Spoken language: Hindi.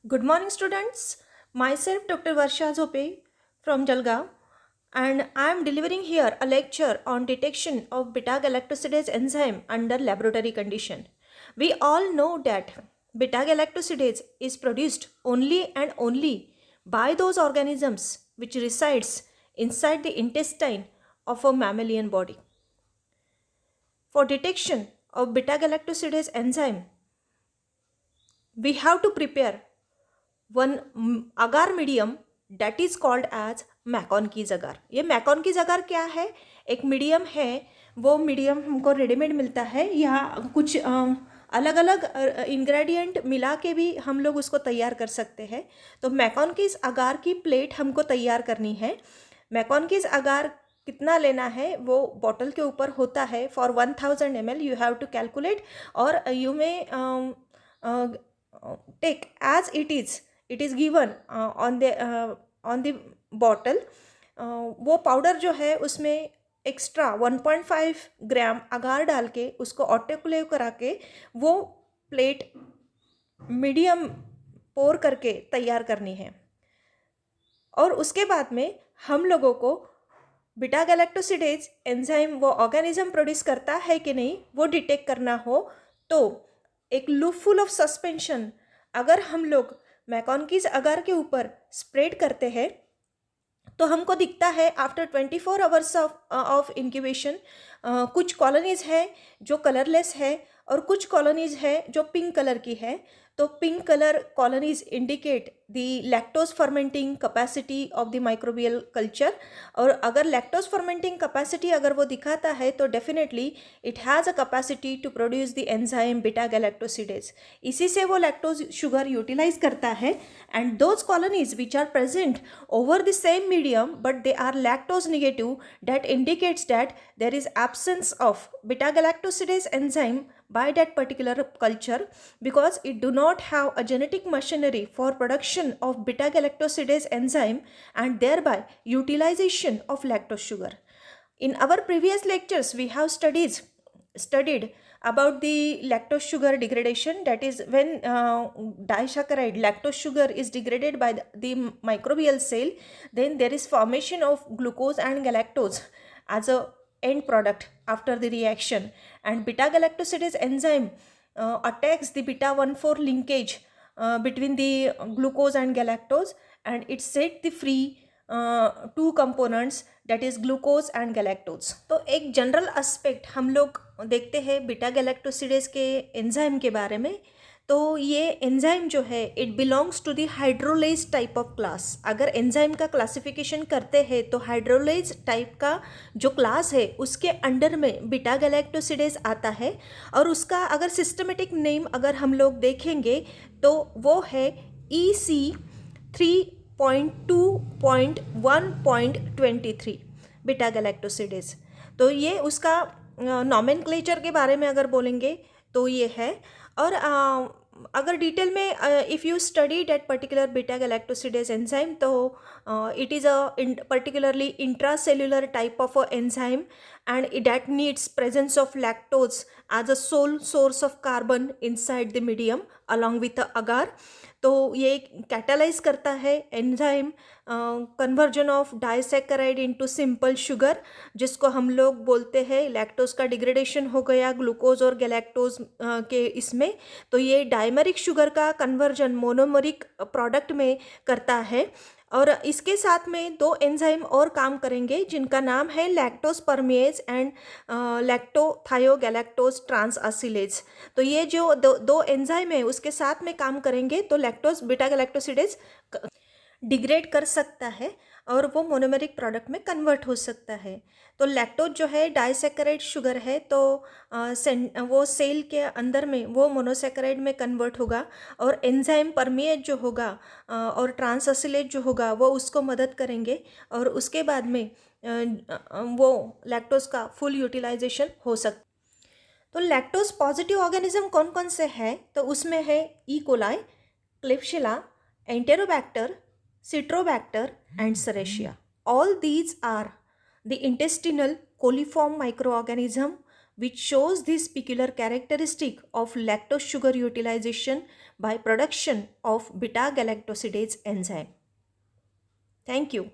Good morning, students. Myself, Dr. Varsha Zope from Jalgaon, and I am delivering here a lecture on detection of beta galactosidase enzyme under laboratory condition. We all know that beta galactosidase is produced only and only by those organisms which resides inside the intestine of a mammalian body. For detection of beta galactosidase enzyme, we have to prepare one agar medium that is called as MacConkey's agar. ये मैकॉनकीज अगार क्या है? एक मीडियम है, वो मीडियम हमको रेडीमेड मिलता है या कुछ अलग अलग इंग्रेडिएंट मिला के भी हम लोग उसको तैयार कर सकते हैं। तो मैकॉनकीज अगार की प्लेट हमको तैयार करनी है। मैकॉनकीज अगार कितना लेना है वो बॉटल के ऊपर होता है। For 1000 ml you have to calculate और you may take as it is given on the bottle. वो पाउडर जो है उसमें एक्स्ट्रा 1.5 ग्राम अगार डाल के उसको ऑटोक्लेव करा के वो प्लेट मीडियम पोर करके तैयार करनी है। और उसके बाद में हम लोगों को बीटा गैलेक्टोसिडेज एंजाइम वो ऑर्गेनिज्म प्रोड्यूस करता है कि नहीं वो डिटेक्ट करना हो तो एक लूपफुल ऑफ सस्पेंशन अगर हम लोग मैकॉनकीज अगार के ऊपर स्प्रेड करते हैं तो हमको दिखता है आफ्टर 24 आवर्स ऑफ इंक्यूबेशन कुछ कॉलोनीज है जो कलरलेस है और कुछ कॉलोनीज है जो पिंक कलर की है। तो pink colour colonies indicate the lactose fermenting capacity of the microbial culture. और अगर लैक्टोज फर्मेंटिंग कैपेसिटी अगर वो दिखाता है तो definitely it has a capacity to produce the enzyme beta galactosidase. इसी से वो लैक्टोज शुगर यूटिलाइज करता है and those colonies which are present over the same medium but they are lactose negative that indicates that there is absence of beta galactosidase enzyme by that particular culture because it do not have a genetic machinery for production of beta galactosidase enzyme and thereby utilization of lactose sugar. In our previous lectures we have studied about the lactose sugar degradation, that is when disaccharide lactose sugar is degraded by the microbial cell, then there is formation of glucose and galactose as a end product after the reaction, and beta galactosidase enzyme attacks the beta 1,4 linkage between the glucose and galactose and it set the free two components that is glucose and galactose. तो एक जनरल एस्पेक्ट हम लोग देखते हैं बीटा गैलेक्टोसिडेज के एंजाइम के बारे में। तो ये एंजाइम जो है it belongs to the hydrolase type of class. अगर एंजाइम का क्लासिफिकेशन करते हैं तो हाइड्रोलेज टाइप का जो क्लास है उसके अंडर में बीटा गैलेक्टोसिडेज आता है और उसका अगर सिस्टमेटिक नेम अगर हम लोग देखेंगे तो वो है EC3.2.1.23 बीटा गैलेक्टोसिडेज। तो ये उसका नॉमेनक्लेचर के बारे में अगर बोलेंगे तो ये है। और अगर डिटेल में if you study that particular beta galactosidase enzyme तो it is a particularly intracellular type of a enzyme and that needs presence of lactose as a sole source of carbon inside the medium along with the agar। तो ये कैटालाइज करता है enzyme conversion of disaccharide into simple sugar, जिसको हम लोग बोलते हैं लैक्टोज का डिग्रेडेशन हो गया ग्लूकोज और गैलेक्टोज के इसमें। तो ये डायमरिक शुगर का कन्वर्जन मोनोमरिक प्रोडक्ट में करता है। और इसके साथ में दो एंजाइम और काम करेंगे जिनका नाम है लैक्टोज परमेज एंड लैक्टोथायोगैलेक्टोज ट्रांसएसिलेज। तो ये जो दो एंजाइम है उसके साथ में काम करेंगे तो लैक्टोज बीटा गैलेक्टोसिडेज डिग्रेड कर सकता है और वो मोनोमेरिक प्रोडक्ट में कन्वर्ट हो सकता है। तो लैक्टोज जो है डाइसैकेराइड शुगर है तो वो सेल के अंदर में वो मोनोसैकेराइड में कन्वर्ट होगा और एंजाइम परमेज जो होगा और ट्रांसएसिलेज जो होगा वो उसको मदद करेंगे और उसके बाद में वो लैक्टोज का फुल यूटिलाइजेशन हो सकता। तो लैक्टोज पॉजिटिव ऑर्गेनिज्म कौन कौन से हैं? तो उसमें है E coli, Klebsiella, Enterobacter, Citrobacter and Serratia. All these are the intestinal coliform microorganism which shows this peculiar characteristic of lactose sugar utilization by production of beta galactosidase enzyme. Thank you.